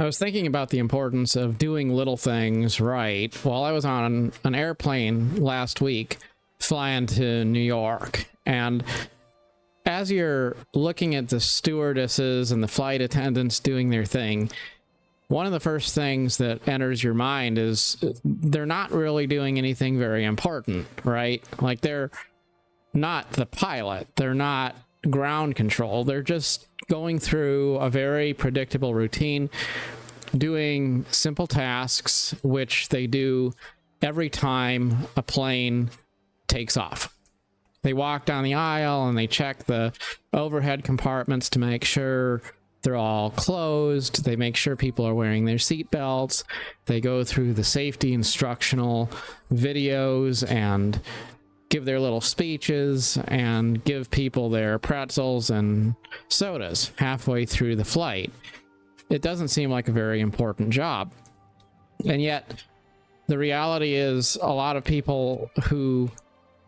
I was thinking about the importance of doing little things right while I was on an airplane last week flying to New York. And as you're looking at the stewardesses and the flight attendants doing their thing, one of the first things that enters your mind is they're not really doing anything very important, right? Like, they're not the pilot, they're not ground control, they're just going through a very predictable routine, doing simple tasks, which they do every time a plane takes off. They walk down the aisle and they check the overhead compartments to make sure they're all closed. They make sure people are wearing their seat belts. They go through the safety instructional videos and give their little speeches and give people their pretzels and sodas halfway through the flight. It doesn't seem like a very important job. And yet, the reality is a lot of people who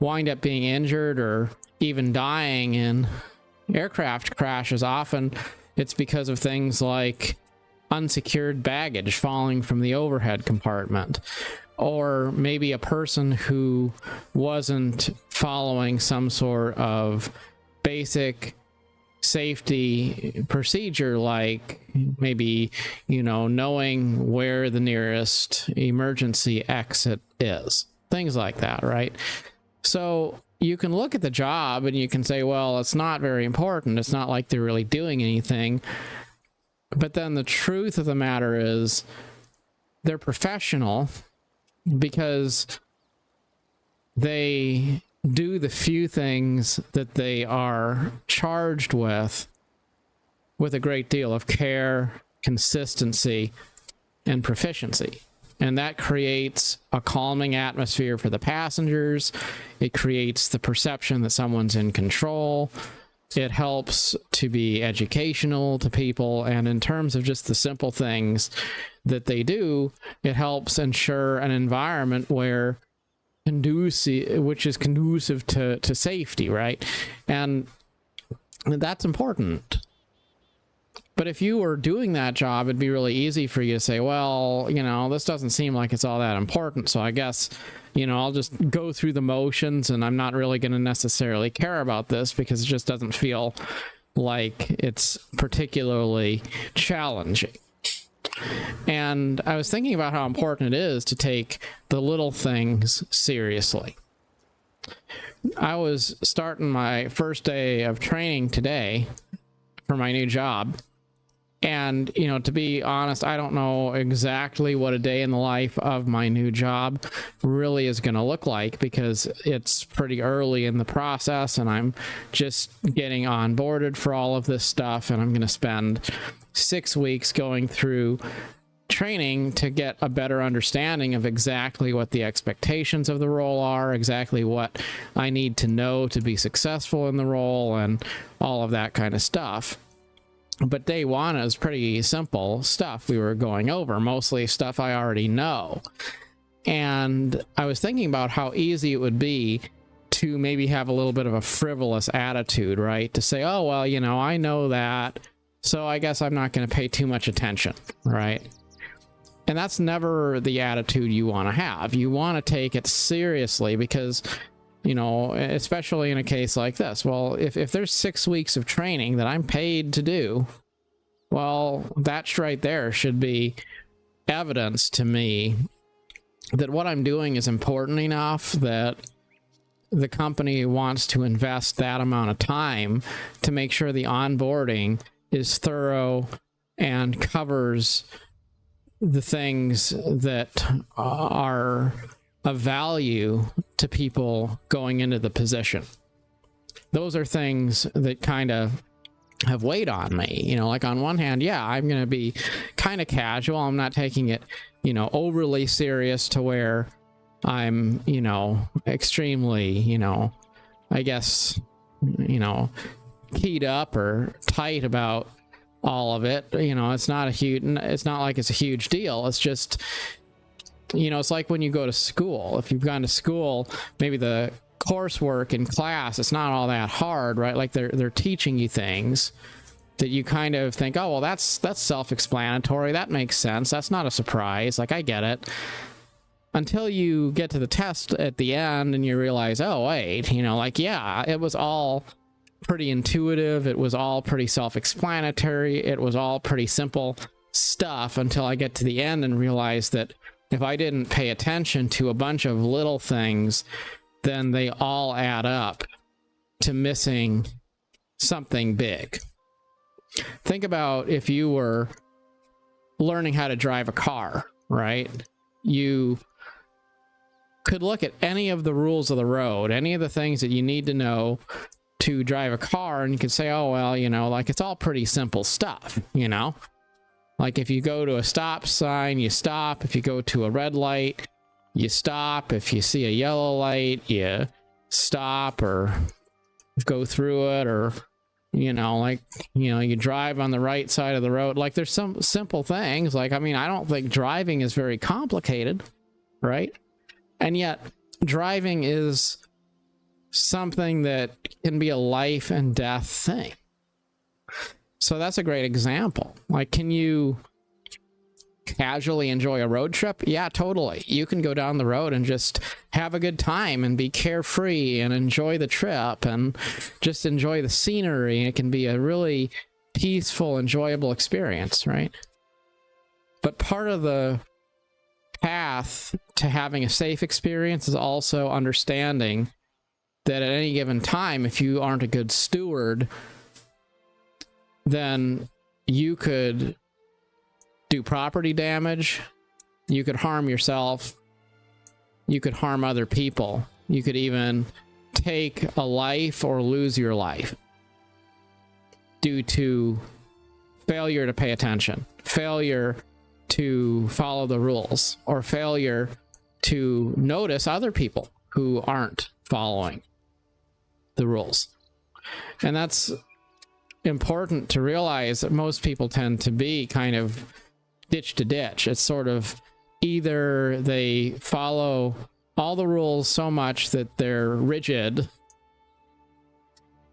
wind up being injured or even dying in aircraft crashes, often it's because of things like unsecured baggage falling from the overhead compartment, or maybe a person who wasn't following some sort of basic safety procedure, like maybe, knowing where the nearest emergency exit is. Things like that, right? So you can look at the job and you can say, well, it's not very important. It's not like they're really doing anything. But then the truth of the matter is they're professional because they do the few things that they are charged with a great deal of care, consistency, and proficiency. And that creates a calming atmosphere for the passengers. It creates the perception that someone's in control. It helps to be educational to people. And in terms of just the simple things that they do, it helps ensure an environment which is conducive to safety, right? And that's important. But if you were doing that job, it'd be really easy for you to say, well, this doesn't seem like it's all that important, so I guess, I'll just go through the motions and I'm not really going to necessarily care about this because it just doesn't feel like it's particularly challenging. And I was thinking about how important it is to take the little things seriously. I was starting my first day of training today for my new job. And, to be honest, I don't know exactly what a day in the life of my new job really is going to look like because it's pretty early in the process and I'm just getting onboarded for all of this stuff. And I'm going to spend 6 weeks going through training to get a better understanding of exactly what the expectations of the role are, exactly what I need to know to be successful in the role, and all of that kind of stuff. But day one is pretty simple stuff we were going over, mostly stuff I already know. And I was thinking about how easy it would be to maybe have a little bit of a frivolous attitude, right? To say, oh, well, I know that, so I guess I'm not going to pay too much attention, right? And that's never the attitude you want to have. You want to take it seriously because, especially in a case like this. Well, if there's 6 weeks of training that I'm paid to do, well, that right there should be evidence to me that what I'm doing is important enough that the company wants to invest that amount of time to make sure the onboarding is thorough and covers the things that are of value to people going into the position. Those are things that kind of have weighed on me. Like on one hand, yeah, I'm going to be kind of casual. I'm not taking it, overly serious to where I'm, extremely, I guess, keyed up or tight about all of it. It's not like it's a huge deal. It's just, it's like when you go to school. If you've gone to school, maybe the coursework in class, it's not all that hard, right? Like they're teaching you things, that you kind of think, oh, well, that's self-explanatory. That makes sense. That's not a surprise. Like, I get it. Until you get to the test at the end and you realize, oh, wait, you know, like, yeah, it was all pretty intuitive. It was all pretty self-explanatory. It was all pretty simple stuff until I get to the end and realize that if I didn't pay attention to a bunch of little things, then they all add up to missing something big. Think about if you were learning how to drive a car, right? You could look at any of the rules of the road, any of the things that you need to know to drive a car, and you could say, oh, well, you know, like, it's all pretty simple stuff, you know? Like, if you go to a stop sign, you stop. If you go to a red light, you stop. If you see a yellow light, you stop or go through it, or, you know, like, you know, you drive on the right side of the road. Like, there's some simple things. Like, I mean, I don't think driving is very complicated, right? And yet driving is something that can be a life and death thing. So that's a great example. Like, can you casually enjoy a road trip? Yeah, totally. You can go down the road and just have a good time and be carefree and enjoy the trip and just enjoy the scenery. It can be a really peaceful, enjoyable experience, right? But part of the path to having a safe experience is also understanding that at any given time, if you aren't a good steward, then you could do property damage, you could harm yourself, you could harm other people, you could even take a life or lose your life due to failure to pay attention, failure to follow the rules, or failure to notice other people who aren't following the rules. And that's important to realize, that most people tend to be kind of ditch to ditch. It's sort of either they follow all the rules so much that they're rigid,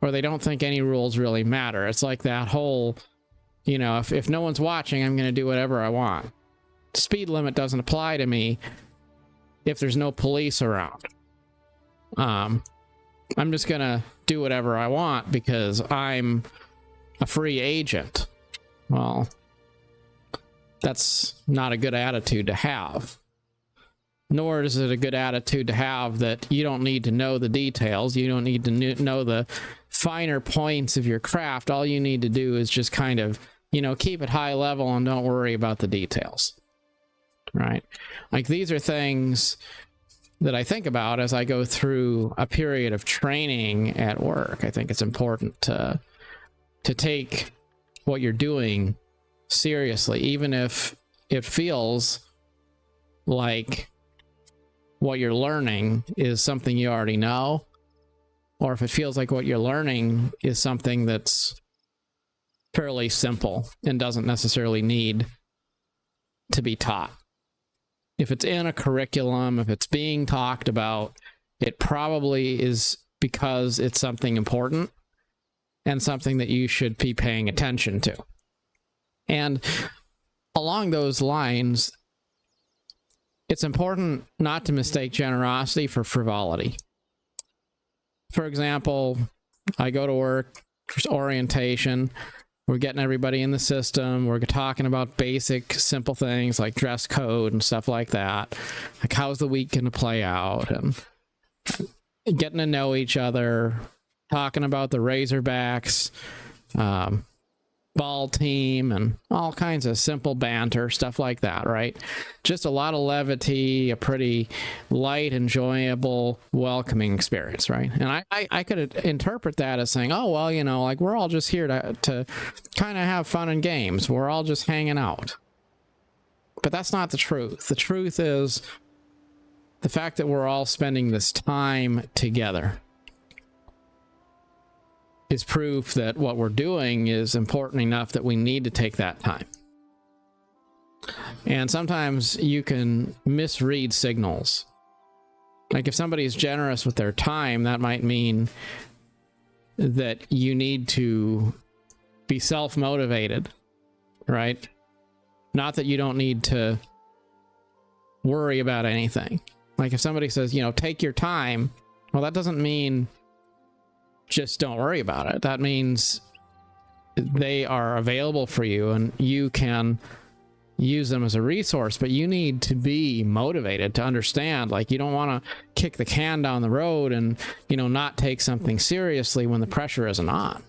or they don't think any rules really matter. It's like that whole, you know, if no one's watching, I'm going to do whatever I want. Speed limit doesn't apply to me if there's no police around. I'm just going to do whatever I want because I'm a free agent. Well, that's not a good attitude to have. Nor is it a good attitude to have that you don't need to know the details. You don't need to know the finer points of your craft. All you need to do is just kind of, you know, keep it high level and don't worry about the details. Right? Like, these are things that I think about as I go through a period of training at work. I think it's important to take what you're doing seriously, even if it feels like what you're learning is something you already know, or if it feels like what you're learning is something that's fairly simple and doesn't necessarily need to be taught. If it's in a curriculum, if it's being talked about, it probably is because it's something important and something that you should be paying attention to. And along those lines, it's important not to mistake generosity for frivolity. For example, I go to work, there's orientation, we're getting everybody in the system, we're talking about basic, simple things like dress code and stuff like that. Like, how's the week going to play out? And getting to know each other, talking about the Razorbacks, ball team, and all kinds of simple banter, stuff like that, right? Just a lot of levity, a pretty light, enjoyable, welcoming experience, right? And I could interpret that as saying, oh, well, you know, like, we're all just here to kind of have fun and games. We're all just hanging out. But that's not the truth. The truth is the fact that we're all spending this time together is proof that what we're doing is important enough that we need to take that time. And sometimes you can misread signals. Like, if somebody is generous with their time, that might mean that you need to be self-motivated, right? Not that you don't need to worry about anything. Like if somebody says, you know, take your time, well, that doesn't mean just don't worry about it. That means they are available for you and you can use them as a resource, but you need to be motivated to understand, like, you don't want to kick the can down the road and, you know, not take something seriously when the pressure isn't on.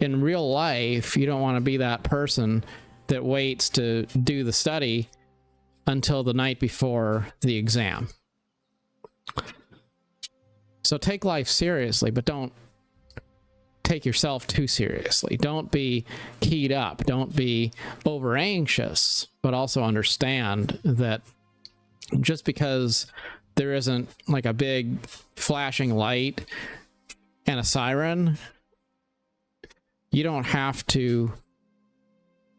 In real life, you don't want to be that person that waits to do the study until the night before the exam. So take life seriously, but don't take yourself too seriously. Don't be keyed up. Don't be over anxious, but also understand that just because there isn't like a big flashing light and a siren, you don't have to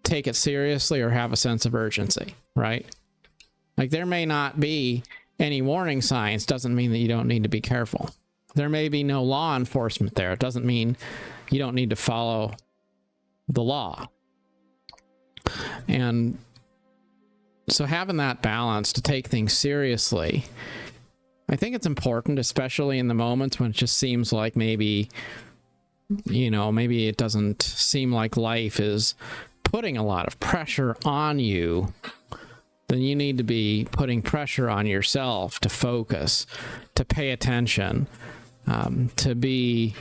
take it seriously or have a sense of urgency, right? Like there may not be any warning signs, doesn't mean that you don't need to be careful. There may be no law enforcement there. It doesn't mean you don't need to follow the law. And so having that balance to take things seriously, I think it's important, especially in the moments when it just seems like maybe, you know, maybe it doesn't seem like life is putting a lot of pressure on you. Then you need to be putting pressure on yourself to focus, to pay attention, to be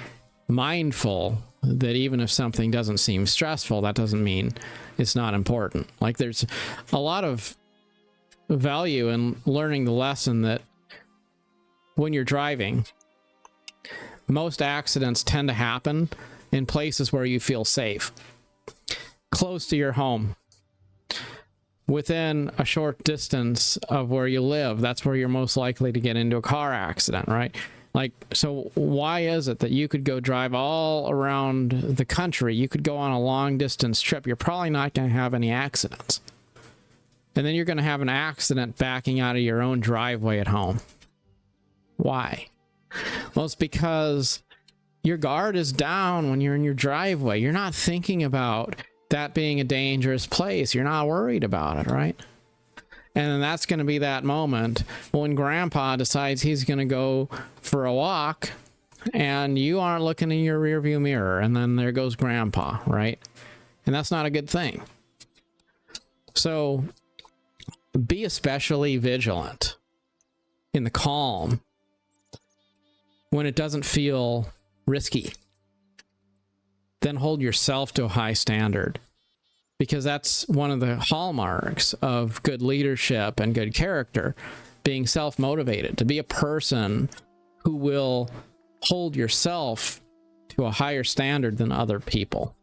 mindful that even if something doesn't seem stressful, that doesn't mean it's not important. Like there's a lot of value in learning the lesson that when you're driving, most accidents tend to happen in places where you feel safe, close to your home, within a short distance of where you live. That's where you're most likely to get into a car accident, right? Like, so why is it that you could go drive all around the country? You could go on a long distance trip. You're probably not going to have any accidents. And then you're going to have an accident backing out of your own driveway at home. Why? Well, it's because your guard is down when you're in your driveway. You're not thinking about that being a dangerous place. You're not worried about it, right? And then that's going to be that moment when grandpa decides he's going to go for a walk and you aren't looking in your rearview mirror, and then there goes grandpa, right? And that's not a good thing. So be especially vigilant in the calm when it doesn't feel risky. Then hold yourself to a high standard, because that's one of the hallmarks of good leadership and good character, being self-motivated, to be a person who will hold yourself to a higher standard than other people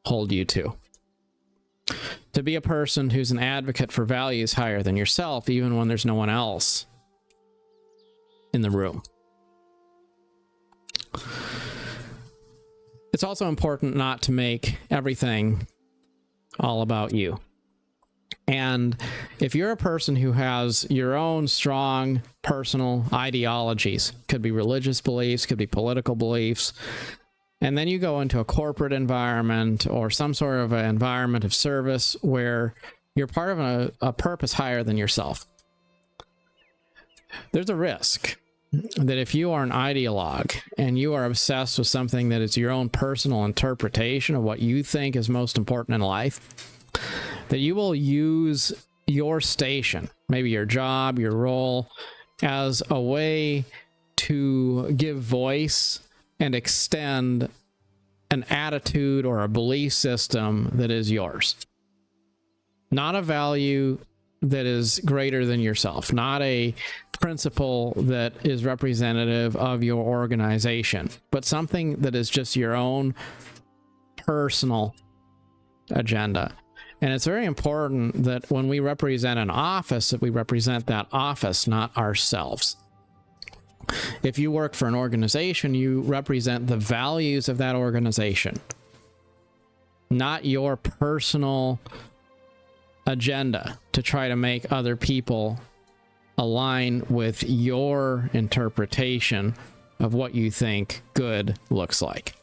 hold you to be a person who's an advocate for values higher than yourself, even when there's no one else in the room. It's also important not to make everything all about you. And if you're a person who has your own strong personal ideologies, could be religious beliefs, could be political beliefs, and then you go into a corporate environment or some sort of an environment of service where you're part of a purpose higher than yourself, there's a risk that if you are an ideologue and you are obsessed with something that is your own personal interpretation of what you think is most important in life, that you will use your station, maybe your job, your role, as a way to give voice and extend an attitude or a belief system that is yours. Not a value that is greater than yourself, not a principle that is representative of your organization, but something that is just your own personal agenda. And it's very important that when we represent an office, that we represent that office, not ourselves. If you work for an organization, you represent the values of that organization, not your personal agenda to try to make other people align with your interpretation of what you think good looks like.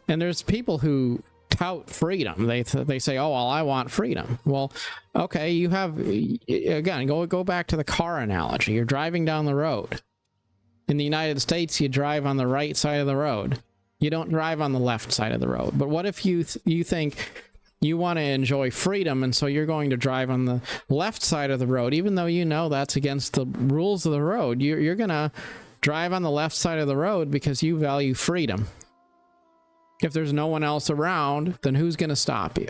And there's people who tout freedom. They say, oh, well, I want freedom. Well, okay, you have, again, go back to the car analogy. You're driving down the road. In the United States, you drive on the right side of the road. You don't drive on the left side of the road. But what if you think you want to enjoy freedom, and so you're going to drive on the left side of the road, even though you know that's against the rules of the road? You're going to drive on the left side of the road because you value freedom. If there's no one else around, then who's going to stop you?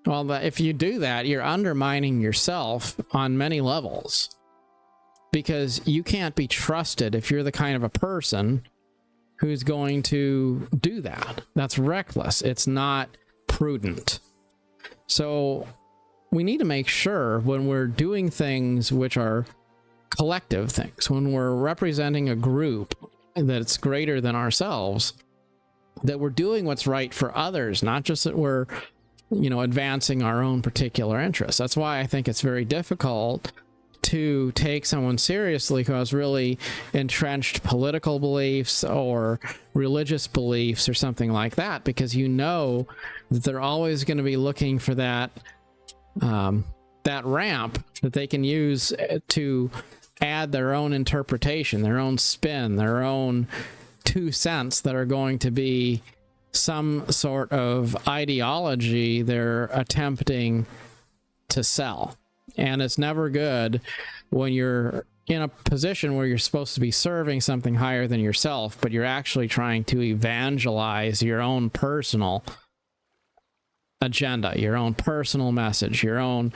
Well, if you do that, you're undermining yourself on many levels, because you can't be trusted if you're the kind of a person who's going to do that. That's reckless. It's not prudent. So we need to make sure when we're doing things which are collective things, when we're representing a group that's greater than ourselves, that we're doing what's right for others, not just that we're, advancing our own particular interests. That's why I think it's very difficult to take someone seriously who has really entrenched political beliefs or religious beliefs or something like that, because you know that they're always going to be looking for that ramp that they can use to add their own interpretation, their own spin, their own 2 cents that are going to be some sort of ideology they're attempting to sell. And it's never good when you're in a position where you're supposed to be serving something higher than yourself, but you're actually trying to evangelize your own personal agenda, your own personal message, your own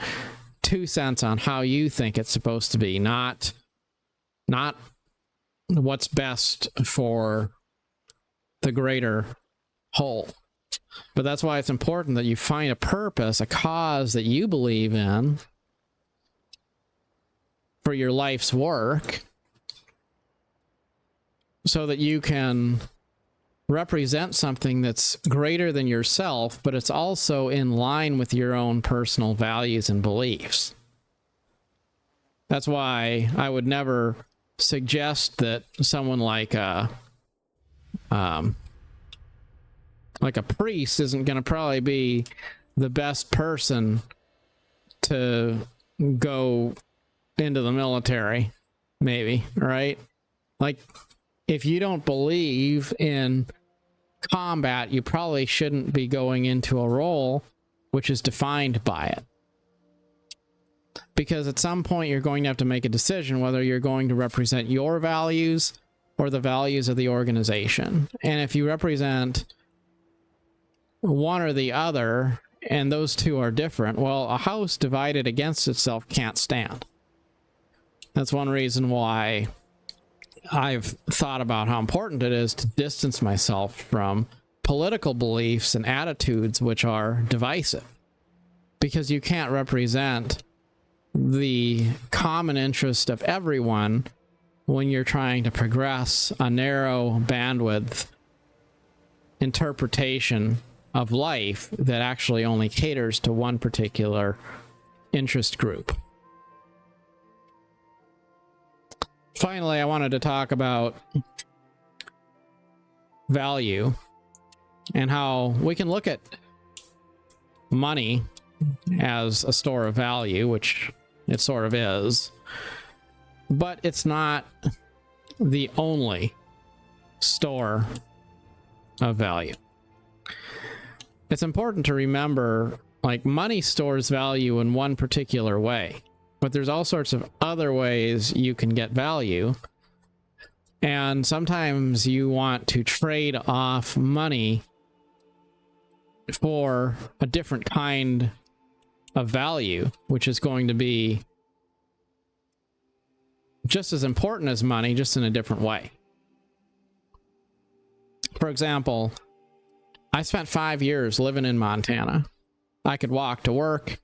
2 cents on how you think it's supposed to be, not what's best for the greater whole. But that's why it's important that you find a purpose, a cause that you believe in for your life's work, so that you can represent something that's greater than yourself, but it's also in line with your own personal values and beliefs. That's why I would never suggest that someone like a priest isn't going to probably be the best person to go into the military, maybe, right? Like, if you don't believe in combat, you probably shouldn't be going into a role which is defined by it. Because at some point you're going to have to make a decision whether you're going to represent your values or the values of the organization. And if you represent one or the other, and those two are different, well, a house divided against itself can't stand. That's one reason why I've thought about how important it is to distance myself from political beliefs and attitudes which are divisive, because you can't represent the common interest of everyone when you're trying to progress a narrow bandwidth interpretation of life that actually only caters to one particular interest group. Finally, I wanted to talk about value and how we can look at money as a store of value, which it sort of is, but it's not the only store of value. It's important to remember, like, money stores value in one particular way, but there's all sorts of other ways you can get value. And sometimes you want to trade off money for a different kind of value, which is going to be just as important as money, just in a different way. For example, I spent 5 years living in Montana. I could walk to work.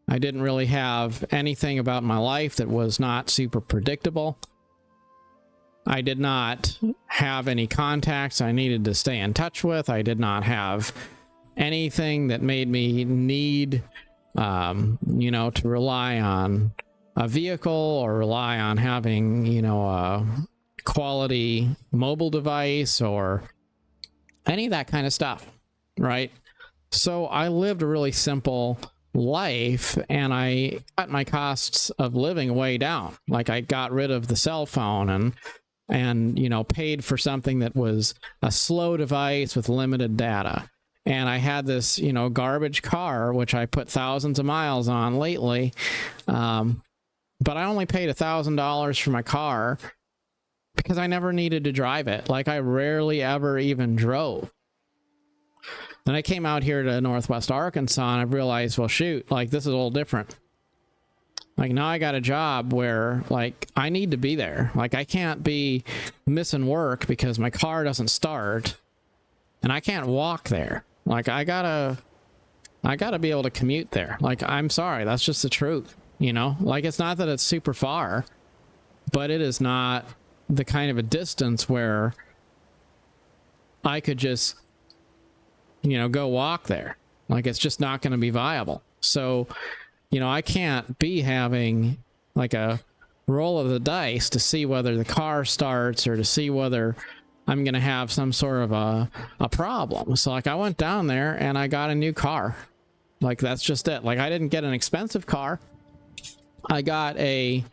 I didn't really have anything about my life that was not super predictable. I did not have any contacts I needed to stay in touch with. I did not have anything that made me need, to rely on a vehicle or rely on having, a quality mobile device or any of that kind of stuff, right? So I lived a really simple life, and I cut my costs of living way down. Like, I got rid of the cell phone and you know, paid for something that was a slow device with limited data. And I had this, you know, garbage car, which I put thousands of miles on lately. But I only paid $1,000 for my car because I never needed to drive it. Like, I rarely ever even drove. Then I came out here to Northwest Arkansas, and I realized, well, shoot, like, this is a little different. Like, now I got a job where, like, I need to be there. Like, I can't be missing work because my car doesn't start, and I can't walk there. Like, I gotta be able to commute there. Like, I'm sorry, that's just the truth, you know? Like, it's not that it's super far, but it is not the kind of a distance where I could just, you know, go walk there. Like, it's just not going to be viable. So, you know, I can't be having like a roll of the dice to see whether the car starts or to see whether I'm going to have some sort of a problem. So, like, I went down there and I got a new car. Like, that's just it. Like, I didn't get an expensive car. I got a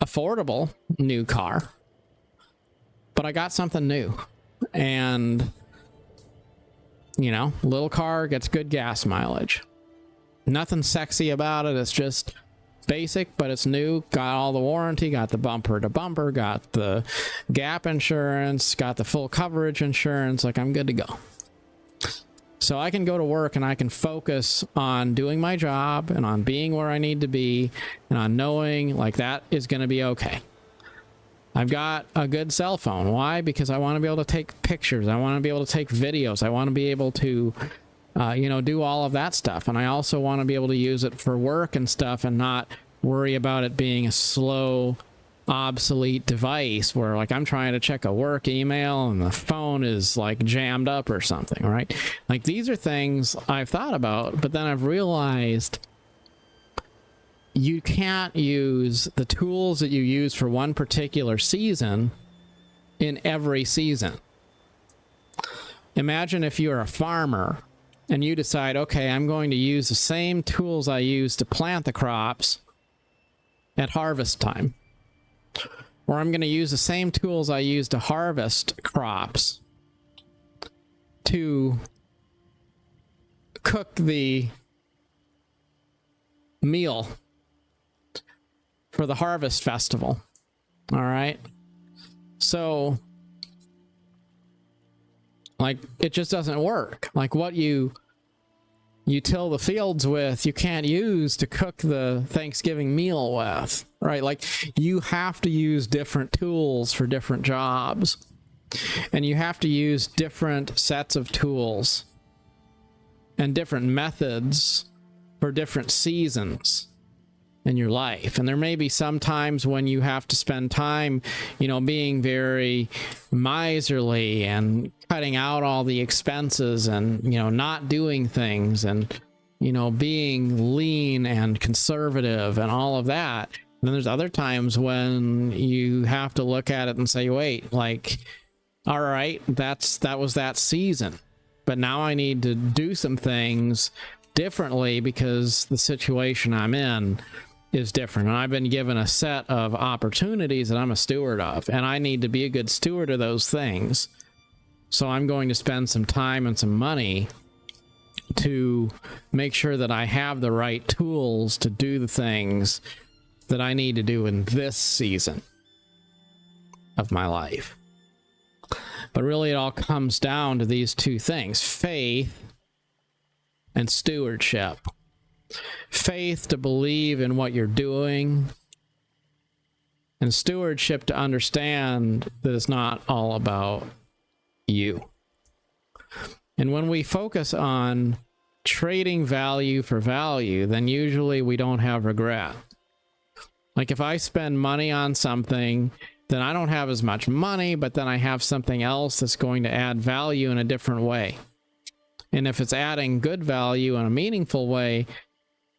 affordable new car, but I got something new. And, you know, little car gets good gas mileage. Nothing sexy about it. It's just basic, but it's new. Got all the warranty, got the bumper to bumper, got the gap insurance, got the full coverage insurance. Like, I'm good to go. So I can go to work and I can focus on doing my job and on being where I need to be and on knowing, like, that is going to be okay. I've got a good cell phone. Why? Because I want to be able to take pictures. I want to be able to take videos. I want to be able to, you know, do all of that stuff. And I also want to be able to use it for work and stuff and not worry about it being a slow, obsolete device where, like, I'm trying to check a work email and the phone is, like, jammed up or something, right? Like, these are things I've thought about, but then I've realized you can't use the tools that you use for one particular season in every season. Imagine if you're a farmer and you decide, okay, I'm going to use the same tools I use to plant the crops at harvest time. Or I'm going to use the same tools I use to harvest crops to cook the meal for the harvest festival. All right. So, like, it just doesn't work. Like, what you till the fields with, you can't use to cook the Thanksgiving meal with, right? Like, you have to use different tools for different jobs, and you have to use different sets of tools and different methods for different seasons in your life. And there may be some times when you have to spend time, you know, being very miserly and cutting out all the expenses and, you know, not doing things and, you know, being lean and conservative and all of that. And then there's other times when you have to look at it and say, wait, like, all right, that was that season, but now I need to do some things differently because the situation I'm in is different. And I've been given a set of opportunities that I'm a steward of, and I need to be a good steward of those things. So I'm going to spend some time and some money to make sure that I have the right tools to do the things that I need to do in this season of my life. But really, it all comes down to these two things: faith and stewardship. Faith to believe in what you're doing, and stewardship to understand that it's not all about you. And when we focus on trading value for value, then usually we don't have regret. Like, if I spend money on something, then I don't have as much money, but then I have something else that's going to add value in a different way. And if it's adding good value in a meaningful way,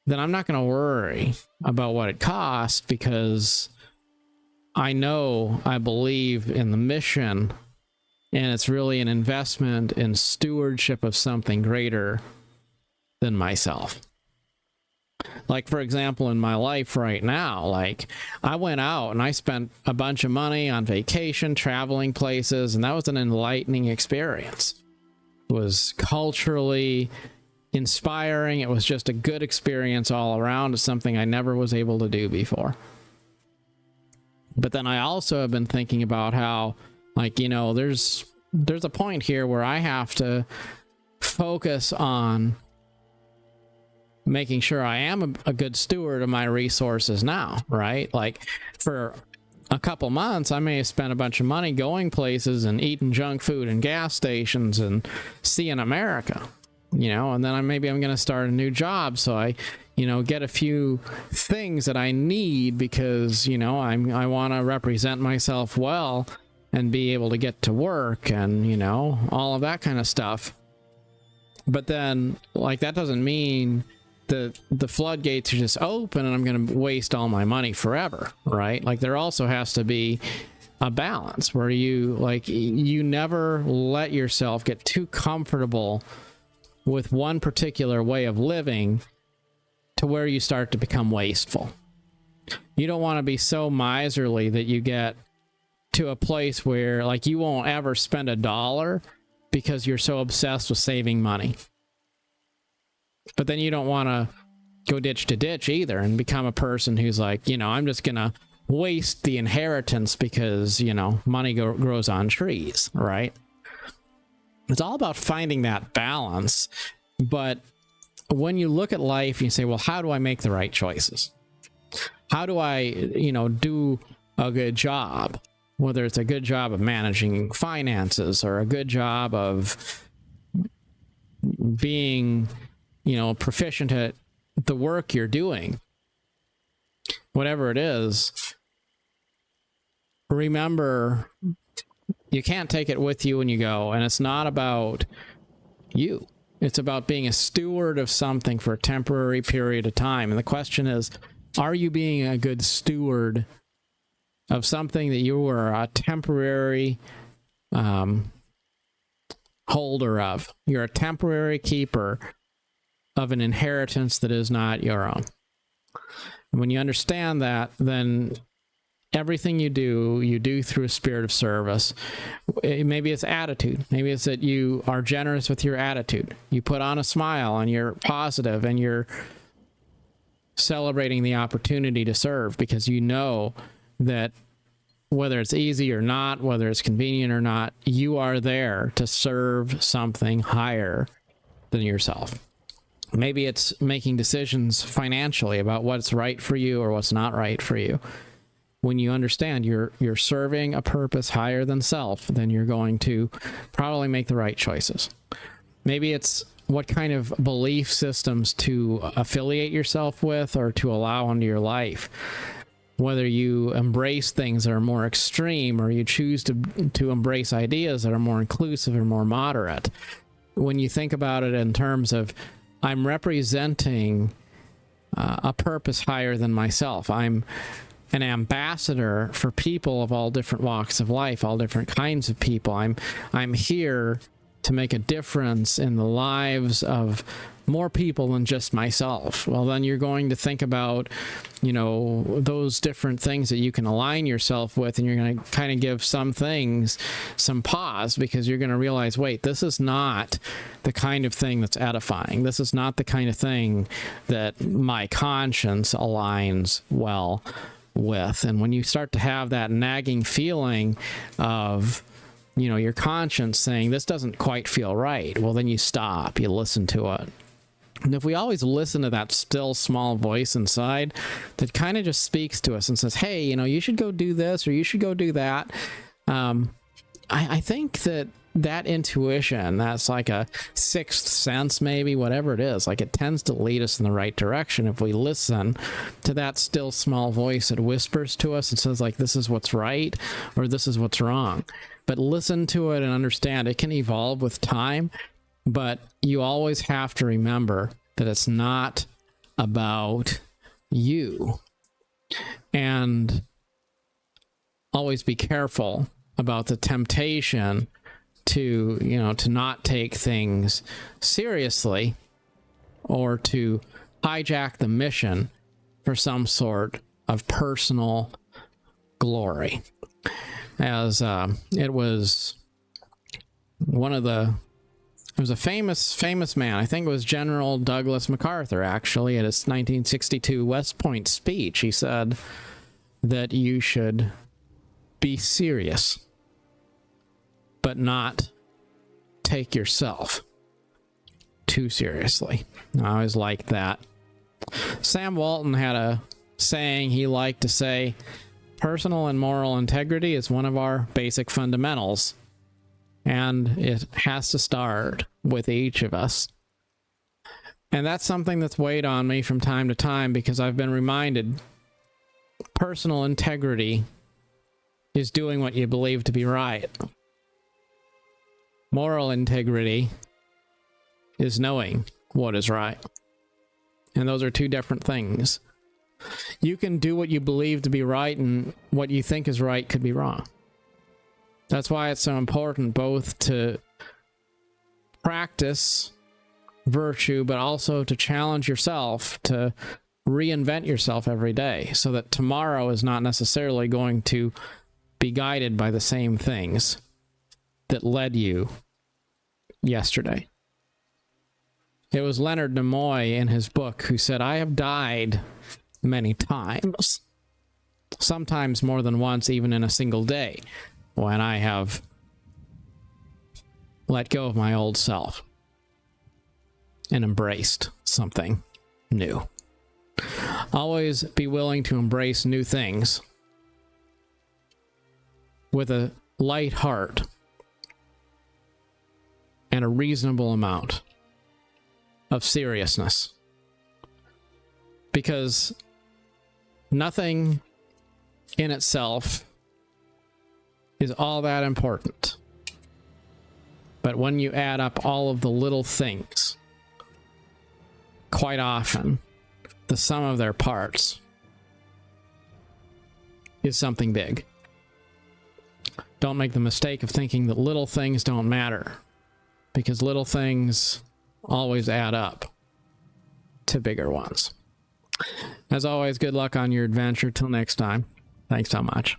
then I'm not going to worry about what it costs, because I believe in the mission, and it's really an investment in stewardship of something greater than myself. Like, for example, in my life right now, like, I went out and I spent a bunch of money on vacation, traveling places, and that was an enlightening experience. It was culturally inspiring. It was just a good experience all around. It's something I never was able to do before. But then I also have been thinking about how, like, you know, there's a point here where I have to focus on making sure I am a good steward of my resources now, right? Like, for a couple months, I may have spent a bunch of money going places and eating junk food and gas stations and seeing America, you know, and then I'm going to start a new job. So I, you know, get a few things that I need because, you know, I want to represent myself well and be able to get to work and, you know, all of that kind of stuff. But then, like, that doesn't mean the floodgates are just open and I'm going to waste all my money forever, right? Like, there also has to be a balance where you never let yourself get too comfortable with one particular way of living to where you start to become wasteful. You don't want to be so miserly that you get to a place where, like, you won't ever spend $1 because you're so obsessed with saving money. But then you don't want to go ditch to ditch either and become a person who's like, you know, I'm just going to waste the inheritance because, you know, money grows on trees, right? It's all about finding that balance. But when you look at life, you say, well, how do I make the right choices? How do I, you know, do a good job? Whether it's a good job of managing finances or a good job of being, you know, proficient at the work you're doing, whatever it is, remember, you can't take it with you when you go, and it's not about you. It's about being a steward of something for a temporary period of time. And the question is, are you being a good steward of something that you were a temporary holder of? You're a temporary keeper of an inheritance that is not your own. And when you understand that, then everything you do through a spirit of service. Maybe it's attitude. Maybe it's that you are generous with your attitude. You put on a smile and you're positive and you're celebrating the opportunity to serve because you know that whether it's easy or not, whether it's convenient or not, you are there to serve something higher than yourself. Maybe it's making decisions financially about what's right for you or what's not right for you. When you understand you're serving a purpose higher than self, then you're going to probably make the right choices. Maybe it's what kind of belief systems to affiliate yourself with or to allow into your life. Whether you embrace things that are more extreme or you choose to embrace ideas that are more inclusive or more moderate. When you think about it in terms of, I'm representing a purpose higher than myself. I'm an ambassador for people of all different walks of life, all different kinds of people. I'm here to make a difference in the lives of more people than just myself. Well, then you're going to think about, you know, those different things that you can align yourself with, and you're going to kind of give some things some pause because you're going to realize, wait, this is not the kind of thing that's edifying. This is not the kind of thing that my conscience aligns well with. And when you start to have that nagging feeling of, you know, your conscience saying this doesn't quite feel right, well, then you stop, you listen to it. And if we always listen to that still small voice inside that kind of just speaks to us and says, hey, you know, you should go do this or you should go do that, I think that intuition, that's like a sixth sense, maybe, whatever it is, like it tends to lead us in the right direction if we listen to that still small voice that whispers to us and says, like, this is what's right or this is what's wrong. But listen to it and understand it can evolve with time, but you always have to remember that it's not about you. And always be careful about the temptation to, to not take things seriously or to hijack the mission for some sort of personal glory. As it was a famous man. I think it was General Douglas MacArthur, actually, at his 1962 West Point speech. He said that you should be serious, but not take yourself too seriously. I always liked that. Sam Walton had a saying he liked to say, personal and moral integrity is one of our basic fundamentals, and it has to start with each of us. And that's something that's weighed on me from time to time, because I've been reminded personal integrity is doing what you believe to be right. Moral integrity is knowing what is right. And those are two different things. You can do what you believe to be right, and what you think is right could be wrong. That's why it's so important both to practice virtue, but also to challenge yourself to reinvent yourself every day, so that tomorrow is not necessarily going to be guided by the same things that led you yesterday. It was Leonard Nimoy in his book who said, I have died many times, sometimes more than once, even in a single day, when I have let go of my old self and embraced something new. Always be willing to embrace new things with a light heart and a reasonable amount of seriousness, because nothing in itself is all that important. But when you add up all of the little things, quite often the sum of their parts is something big. Don't make the mistake of thinking that little things don't matter, because little things always add up to bigger ones. As always, good luck on your adventure. Till next time, thanks so much.